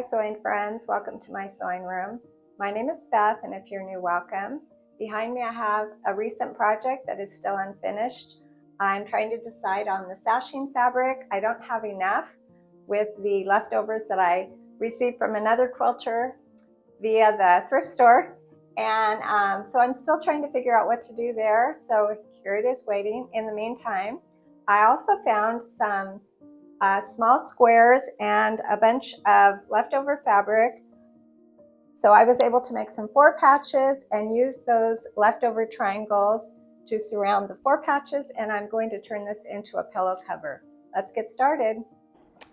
Hi sewing friends, welcome to my sewing room. My name is Beth, and if you're new, welcome. Behind me I have a recent project that is still unfinished. I'm trying to decide on the sashing fabric. I don't have enough with the leftovers that I received from another quilter via the thrift store, and so I'm still trying to figure out what to do there. So here it is waiting. In the meantime, I also found some small squares and a bunch of leftover fabric. So I was able to make some 4 patches and use those leftover triangles to surround the 4 patches, and I'm going to turn this into a pillow cover. Let's get started.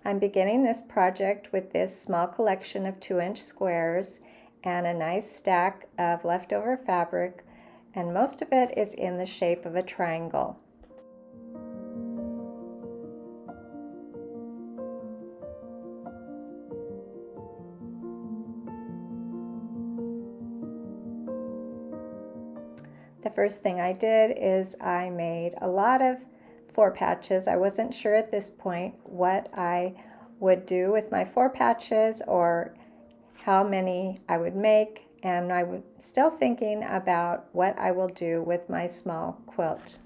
I'm beginning this project with this small collection of 2-inch squares and a nice stack of leftover fabric, and most of it is in the shape of a triangle. The first thing I did is I made a lot of 4 patches. I wasn't sure at this point what I would do with my 4 patches or how many I would make, and I was still thinking about what I will do with my small quilt.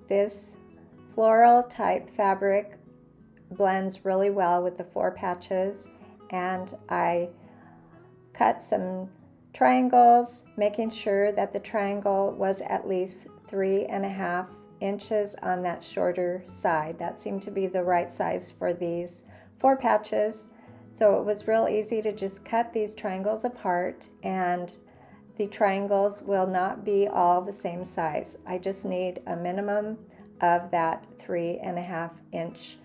This floral type fabric blends really well with the 4 patches, and I cut some triangles, making sure that the triangle was at least 3.5 inches on that shorter side. That seemed to be the right size for these 4 patches. So it was real easy to just cut these triangles apart, and the triangles will not be all the same size. I just need a minimum of that 3.5 inch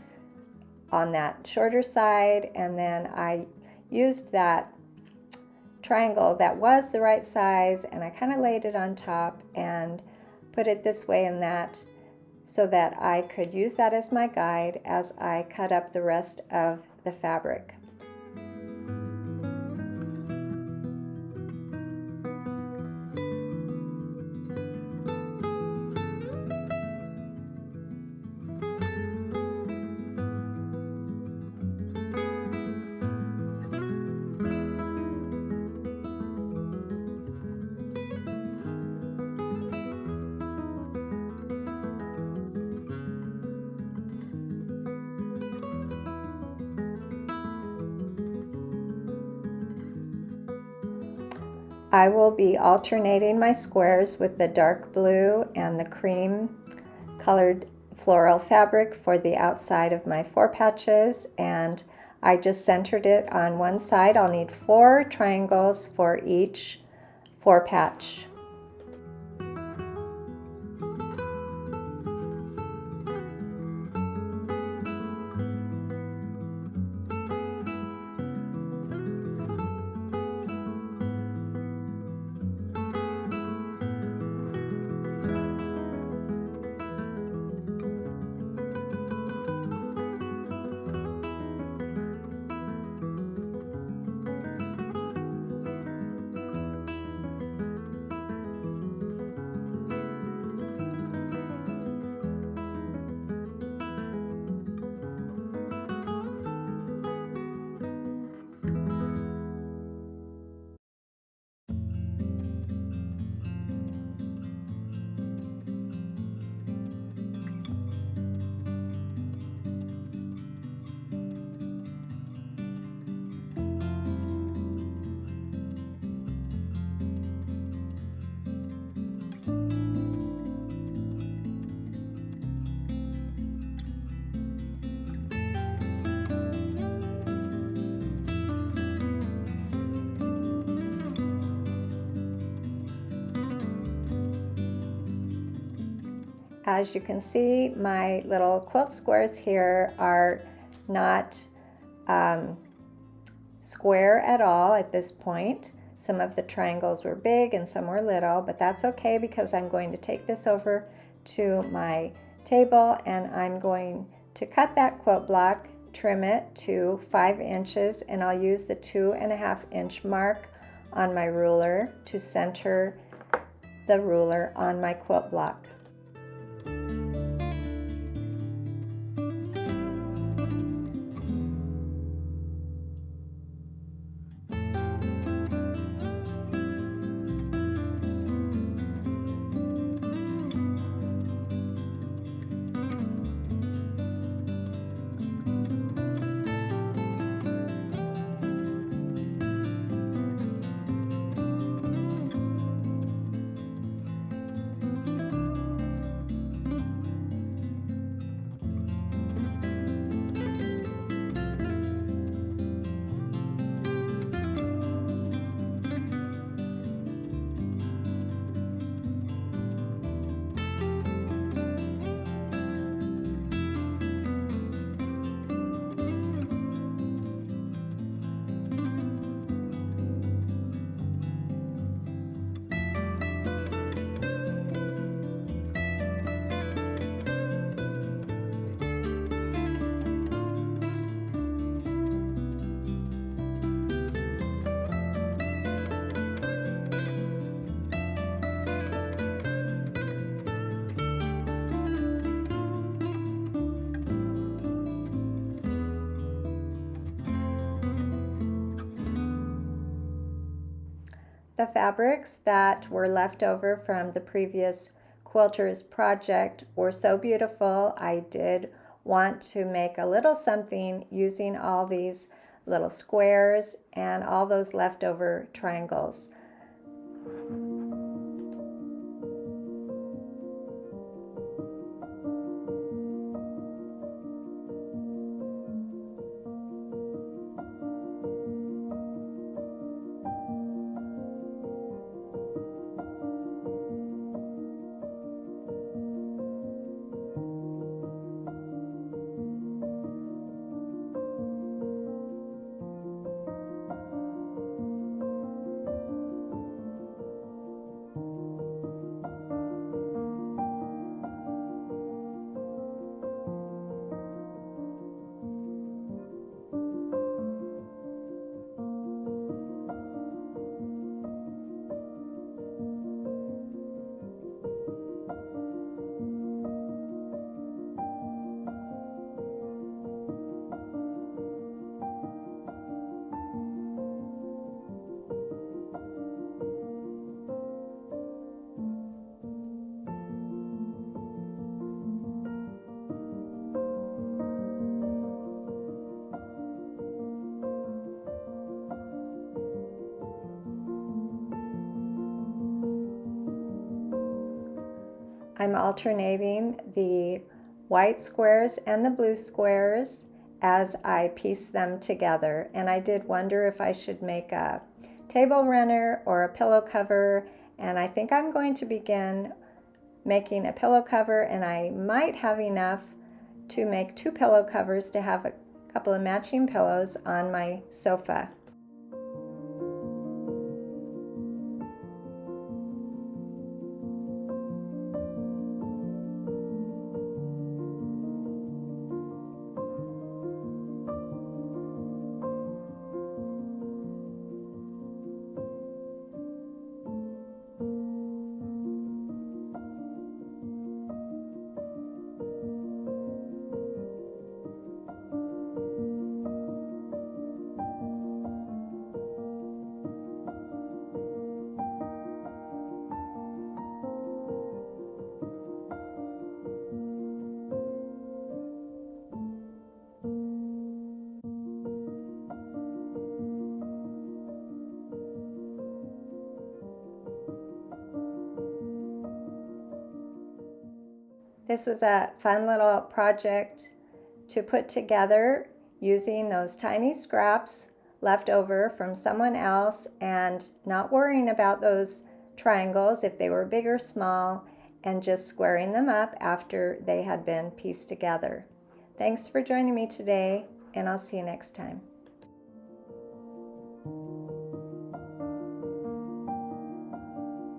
on that shorter side, and then I used that triangle that was the right size, and I kind of laid it on top and put it this way and that so that I could use that as my guide as I cut up the rest of the fabric. I will be alternating my squares with the dark blue and the cream colored floral fabric for the outside of my 4 patches, and I just centered it on one side. I'll need 4 triangles for each 4 patch. As you can see, my little quilt squares here are not square at all at this point. Some of the triangles were big and some were little, but that's okay because I'm going to take this over to my table and I'm going to cut that quilt block, trim it to 5 inches, and I'll use the 2.5 inch mark on my ruler to center the ruler on my quilt block. The fabrics that were left over from the previous quilters project were so beautiful. I did want to make a little something using all these little squares and all those leftover triangles. I'm alternating the white squares and the blue squares as I piece them together. And I did wonder if I should make a table runner or a pillow cover, and I think I'm going to begin making a pillow cover, and I might have enough to make 2 pillow covers to have a couple of matching pillows on my sofa. This was a fun little project to put together using those tiny scraps left over from someone else and not worrying about those triangles if they were big or small, and just squaring them up after they had been pieced together. Thanks for joining me today, and I'll see you next time.